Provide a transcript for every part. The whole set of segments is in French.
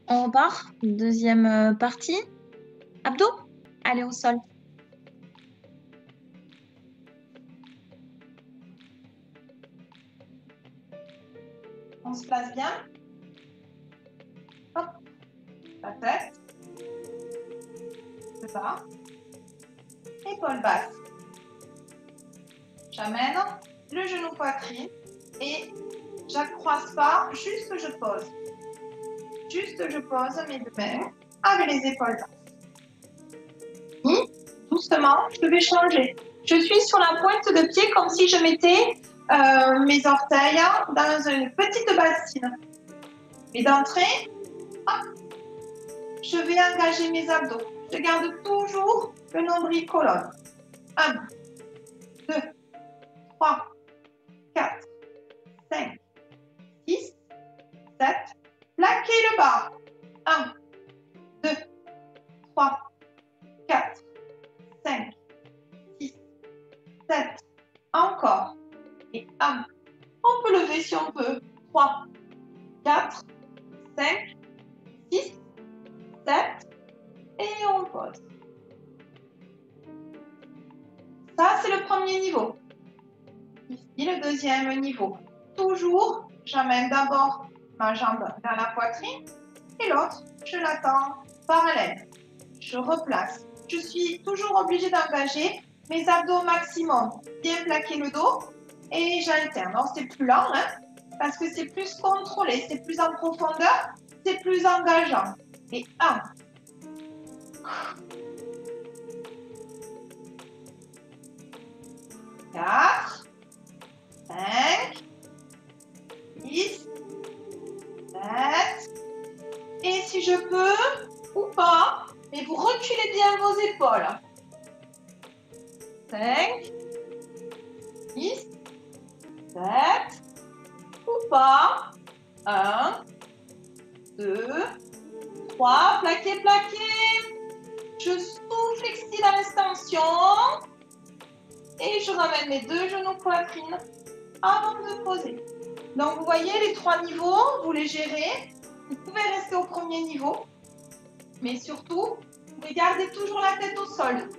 On repart. Deuxième partie. Abdos. Allez au sol. On se place bien. Hop. La tête. Le bas. Épaule basse. J'amène le genou poitrine et j'accroisse pas, juste je pose. Juste je pose mes deux mains avec les épaules basses. Doucement, je vais changer. Je suis sur la pointe de pied comme si je mettais mes orteils dans une petite bassine. Et d'entrée, je vais engager mes abdos. Je garde toujours le nombril colonne. 1, 2, 3, 4, 5, 6, 7. Plaquez le bas. 1, 2, 3, 4, 5, 6, 7. Encore. Et 1. On peut lever si on peut. 3, 4, 5, 6, 7. Et on pose. Ça, c'est le premier niveau. Ici, le deuxième niveau. Toujours, j'amène d'abord ma jambe dans la poitrine et l'autre, je l'attends parallèle. Je replace. Je suis toujours obligée d'engager mes abdos au maximum. Bien plaquer le dos et j'alterne. Alors, c'est plus lent, parce que c'est plus contrôlé, c'est plus en profondeur, c'est plus engageant. Et 1. 4, 5, 6, 7. Et si je peux, ou pas, mais vous reculez bien vos épaules. 5, 6, 7, ou pas. 1, 2, 3, plaquez, plaquez. Je souffle, excite à l'extension. Et je ramène mes deux genoux poitrine avant de poser. Donc, vous voyez, les 3 niveaux, vous les gérez. Vous pouvez rester au premier niveau. Mais surtout, vous pouvez garder toujours la tête au sol.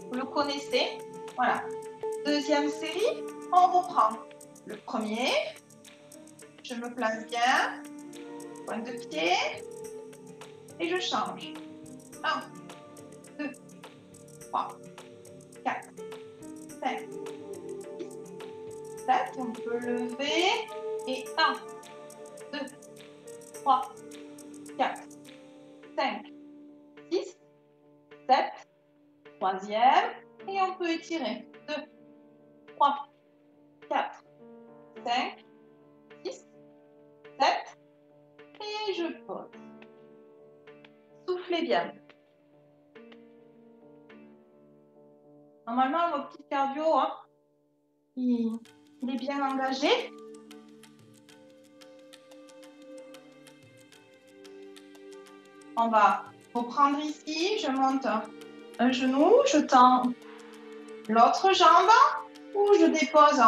Vous le connaissez. Voilà. Deuxième série, on reprend. Le premier, je me place bien. Pointe de pied. Et je change. 1, 2, 3, 4, 5, 6, 7. On peut lever. Et 1, 2, 3, 4, 5, 6, 7. Troisième. Et on peut étirer. 2, 3, 4, 5, 6, 7. Et je pose. Soufflez bien. Normalement, votre petit cardio, il est bien engagé. On va reprendre ici. Je monte un genou, je tends l'autre jambe ou je dépose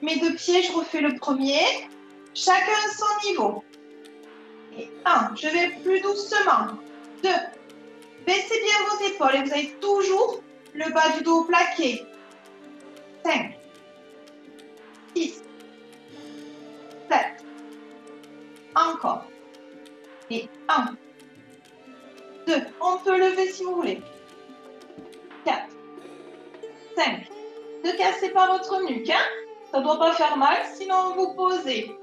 mes deux pieds. Je refais le premier. Chacun son niveau. Et 1, je vais plus doucement. 2, baissez bien vos épaules et vous avez toujours le bas du dos plaqué. 5, 6, 7. Encore. Et 1, 2. On peut lever si vous voulez. 4, 5. Ne cassez pas votre nuque. Ça ne doit pas faire mal, sinon vous posez.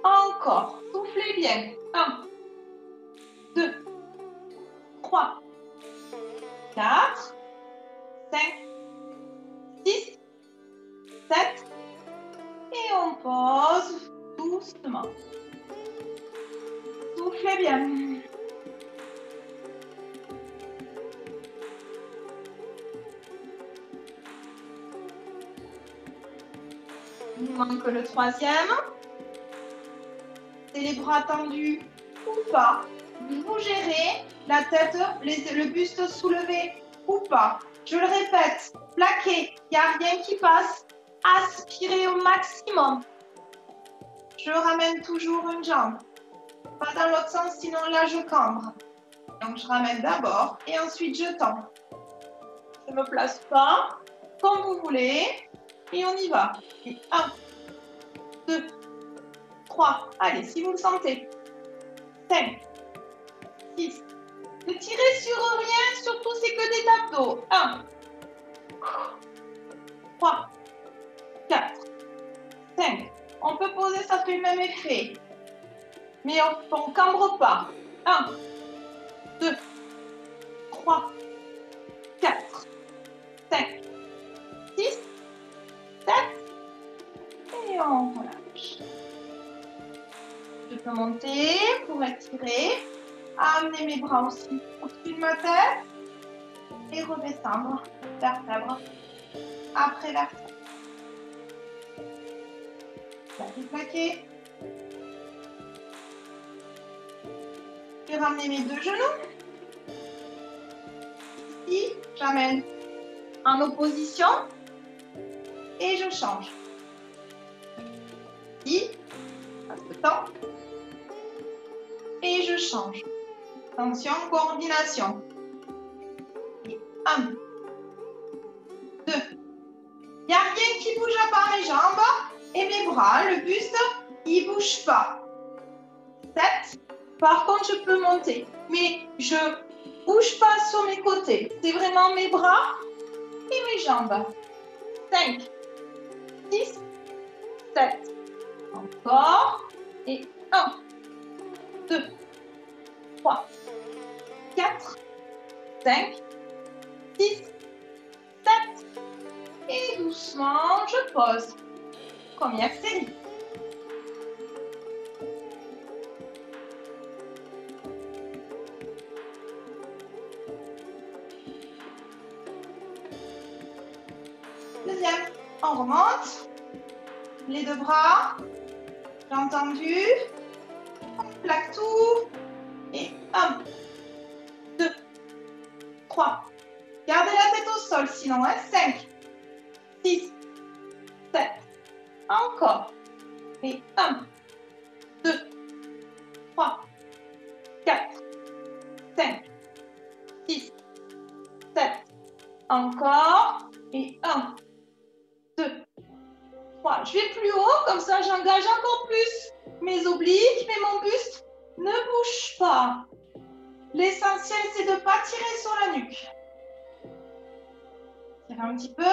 Encore. Soufflez bien. 1, 2, 3, 4, 5, 6, 7. Et on pose doucement. Soufflez bien. Il nous manque le troisième. C'est les bras tendus ou pas. Vous gérez la tête, le buste soulevé ou pas. Je le répète, plaqué, il n'y a rien qui passe. Aspirez au maximum. Je ramène toujours une jambe. Pas dans l'autre sens, sinon là, je cambre. Donc, je ramène d'abord et ensuite, je tends. Je ne me place pas, comme vous voulez. Et on y va. Et 1, 2, 3. Allez, si vous le sentez. 5, 6. Ne tirez sur rien, surtout c'est que des abdos. 1, 3, 4, 5. On peut poser, ça fait le même effet. Mais on ne cambre pas. 1, 2, 3, 4, 5, 6, 7. Et on relâche. Je peux monter pour étirer. Amener mes bras aussi au-dessus de ma tête. Et redescendre, vertèbre après vertèbre. Plaqué, plaqué. Je vais ramener mes deux genoux. Ici, j'amène en opposition et je change. Ici, passe le temps. Et je change. Attention, coordination. Et 1, 2. Il n'y a rien qui bouge à part mes jambes et mes bras. Le buste, il ne bouge pas. 7. Par contre, je peux monter. Mais je ne bouge pas sur mes côtés. C'est vraiment mes bras et mes jambes. 5, 6, 7. Encore. Et 1, 2, 3, 4, 5, 6, 7. Et doucement, je pose. Première série. Deuxième, on remonte. Les deux bras. J'ai entendu. On plaque tout. Et 1, 2, 3. Gardez la tête au sol, sinon, 5, 6, 7. Encore. Et 1, 2, 3, 4, 5, 6, 7. Encore. Et 1, 2, 3. Je vais plus haut, comme ça j'engage encore plus mes obliques, mais mon buste ne bouge pas. L'essentiel, c'est de ne pas tirer sur la nuque. Tire un petit peu.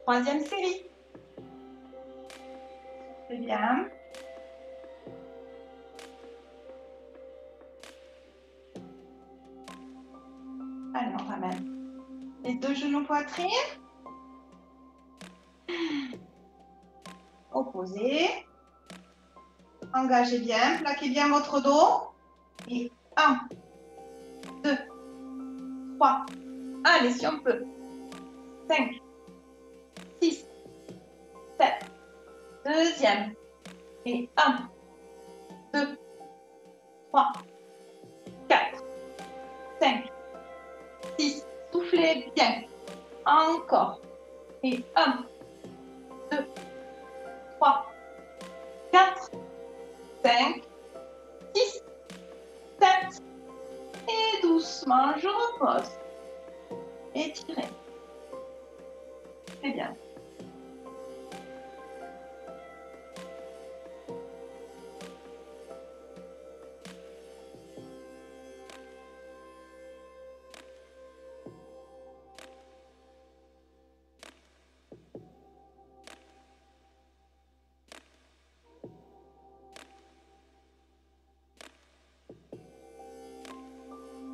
Troisième série. C'est bien. Allez, on ramène les deux genoux poitrine. Opposé. Engagez bien, plaquez bien votre dos. Et 1, 2, 3. Allez, si on peut. 5, 6, 7. Deuxième. Et 1, 2, 3, 4, 5, 6. Soufflez bien. Encore. Et 1, 2, 3, 4, 5, 6, 7. Et doucement, je repose. Étirez. C'est bien.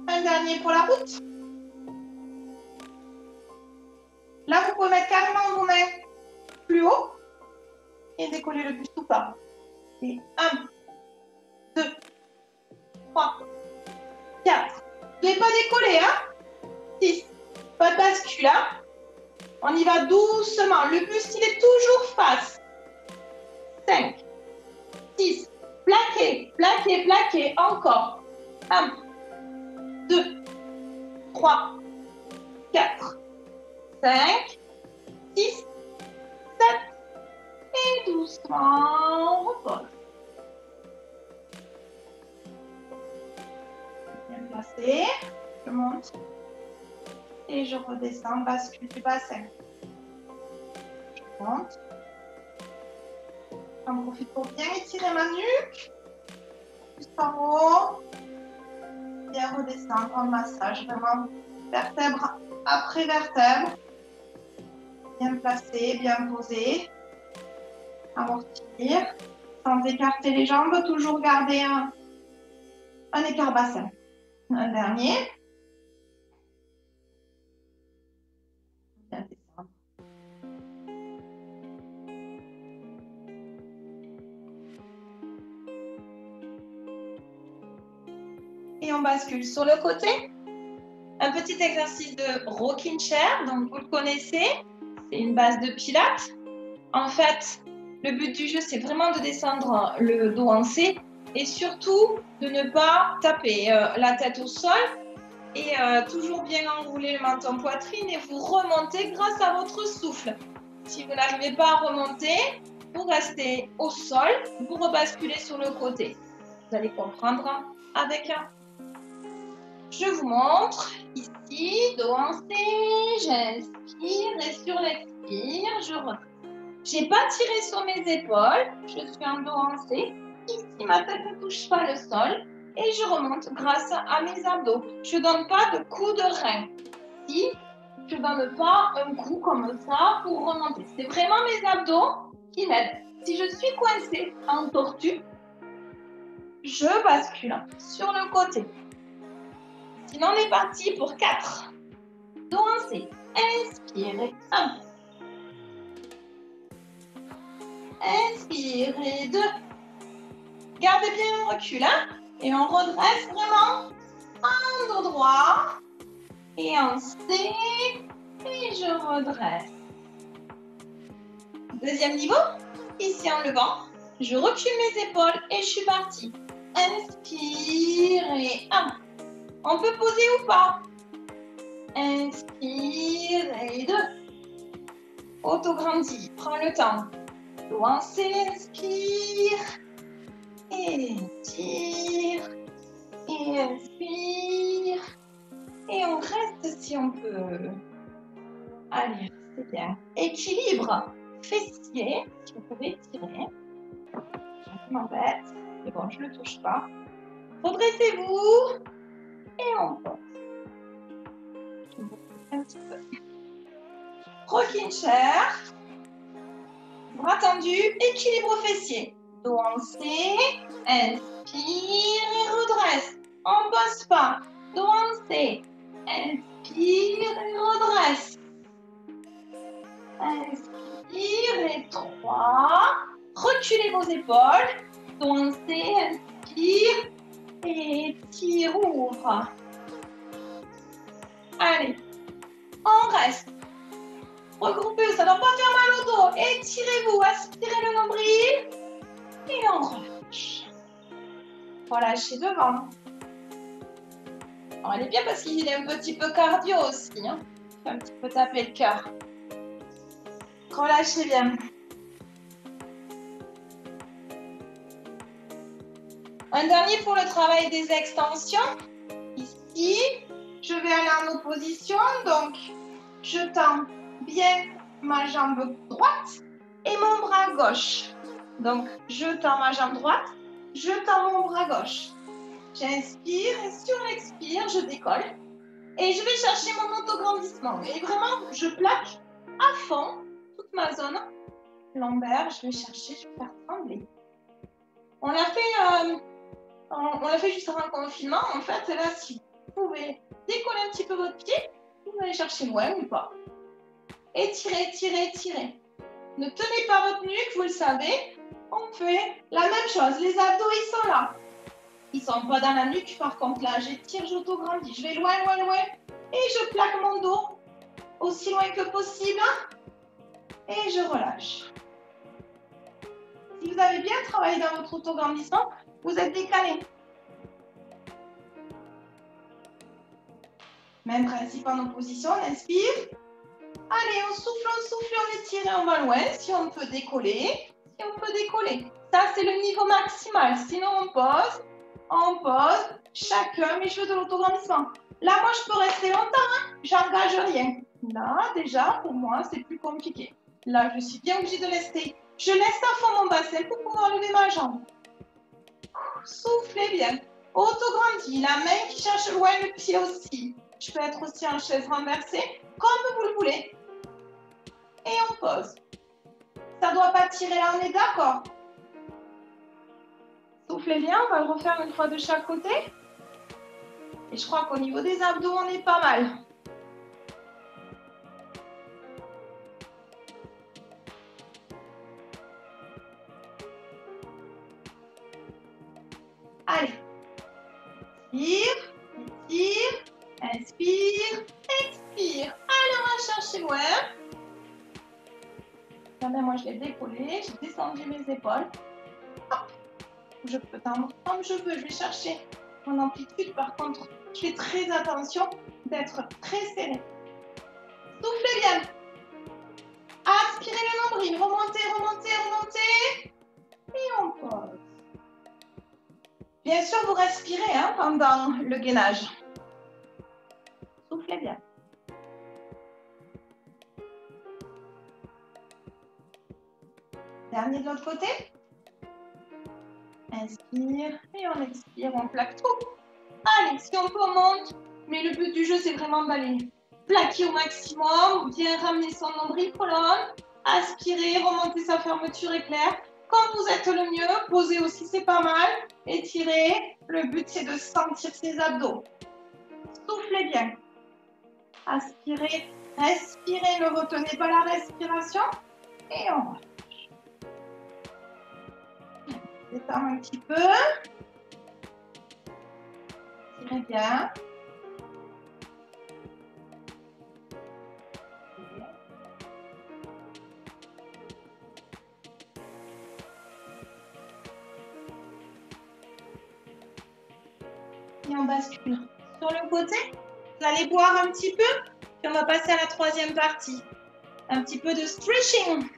Un dernier pour la route. Là, vous pouvez mettre carrément vos mains plus haut et décoller le buste ou pas. Et 1, 2, 3, 4. Vous ne devez pas décoller, hein? 6. Pas de bascule, hein? On y va doucement. Le buste, il est toujours face. 5, 6. Plaquez, plaquez, plaquez. Encore. 1, 2, 3, 4, 5, 6, 7 et doucement, on repose. Bien placé, je monte et je redescends, bascule du bassin. Je monte. J'en profite pour bien étirer ma nuque. Jusqu'en haut. Bien redescendre en massage, vraiment vertèbre après vertèbre. Bien placé, bien posé. Amortir. Sans écarter les jambes, toujours garder un écart bassin. Un dernier. Bien descendre. Et on bascule sur le côté. Un petit exercice de rocking chair, donc vous le connaissez. C'est une base de pilates. En fait, le but du jeu, c'est vraiment de descendre le dos en C et surtout de ne pas taper la tête au sol et toujours bien enrouler le menton poitrine et vous remontez grâce à votre souffle. Si vous n'arrivez pas à remonter, vous restez au sol, vous rebasculez sur le côté. Vous allez comprendre avec un. Je vous montre ici, dos en C, j'inspire et sur l'expire, je retraite. Je n'ai pas tiré sur mes épaules, je suis en dos en C. Ici, ma tête ne touche pas le sol et je remonte grâce à mes abdos. Je ne donne pas de coup de rein. Ici, je ne donne pas un coup comme ça pour remonter. C'est vraiment mes abdos qui m'aident. Si je suis coincée en tortue, je bascule sur le côté. Sinon, on est parti pour 4. Dos en C. Inspirez. 1. Inspirez. 2. Gardez bien le recul. Hein? Et on redresse vraiment en dos droit. Et en C. Et je redresse. Deuxième niveau. Ici en levant. Je recule mes épaules et je suis partie. Inspirez. 1. On peut poser ou pas. Inspire et 2. Autograndis, prends le temps. Lancez, inspire. Et tire. Et inspire. Et on reste si on peut. Allez, c'est bien. Équilibre fessier. Si vous pouvez tirer. Je m'embête. C'est bon, je ne le touche pas. Redressez-vous. Et on pose. Je vous pousse un petit peu. Rocking chair. Bras tendus, équilibre fessier. Dos en C, inspire et redresse. On ne bosse pas. Dos en C, inspire et redresse. Inspire et 3. Reculez vos épaules. Dos en C, inspire et tire, ouvre. Allez, on reste. Regroupez, ça ne doit pas faire mal au dos. Étirez-vous, aspirez le nombril. Et on relâche. Relâchez devant. Alors, elle est bien parce qu'il est un petit peu cardio aussi. Hein. Il fait un petit peu taper le cœur. Relâchez bien. Un dernier pour le travail des extensions. Ici, je vais aller en opposition. Donc, je tends bien ma jambe droite et mon bras gauche. Donc, je tends ma jambe droite, je tends mon bras gauche. J'inspire et sur l'expire, je décolle. Et je vais chercher mon autograndissement. Et vraiment, je plaque à fond toute ma zone lombaire. Je vais chercher, je vais faire trembler. On l'a fait juste avant le confinement. En fait, là, si vous pouvez décoller un petit peu votre pied, vous allez chercher moins ou pas. Étirez, étirez, étirez. Ne tenez pas votre nuque, vous le savez. On fait la même chose. Les abdos, ils sont là. Ils ne sont pas dans la nuque. Par contre, là, j'étire, j'autograndis. Je vais loin, loin, loin. Et je plaque mon dos aussi loin que possible. Et je relâche. Si vous avez bien travaillé dans votre autograndissement, vous êtes décalé. Même principe en opposition. On inspire. Allez, on souffle, on étire, on va loin. Si on peut décoller, Ça, c'est le niveau maximal. Sinon, on pose. Chacun, mais je veux de l'autograndissement. Là, moi, je peux rester longtemps, hein. J'engage rien. Là, déjà, pour moi, c'est plus compliqué. Là, je suis bien obligée de rester. Je laisse à fond mon bassin pour pouvoir lever ma jambe. Soufflez bien. Autograndis, la main qui cherche loin, le pied aussi. Je peux être aussi en chaise renversée, comme vous le voulez. Et on pose. Ça ne doit pas tirer là, on est d'accord? Soufflez bien, on va le refaire une fois de chaque côté. Et je crois qu'au niveau des abdos, on est pas mal. Allez. Inspire, inspire, expire. Allez, on va chercher loin. Jamais moi, je l'ai décollé, j'ai descendu mes épaules. Hop. Je peux tendre comme je veux, je vais chercher mon amplitude. Par contre, je fais très attention d'être très serré. Soufflez bien. Aspirez le nombril, remontez, remontez, remontez. Et on pose. Bien sûr, vous respirez hein, pendant le gainage. Soufflez bien. Dernier de l'autre côté. Inspire et on expire, on plaque tout. Allez, si on peut, on monte. Mais le but du jeu, c'est vraiment d'aller plaquer au maximum, bien ramener son nombril colonne, aspirer, remonter sa fermeture éclair. Quand vous êtes le mieux, posez aussi, c'est pas mal. Étirez. Le but, c'est de sentir ses abdos. Soufflez bien. Aspirez, respirez, ne retenez pas la respiration. Et on relâche. Détends un petit peu. Tirez bien. Et on bascule sur le côté. Vous allez boire un petit peu. Puis on va passer à la troisième partie. Un petit peu de stretching.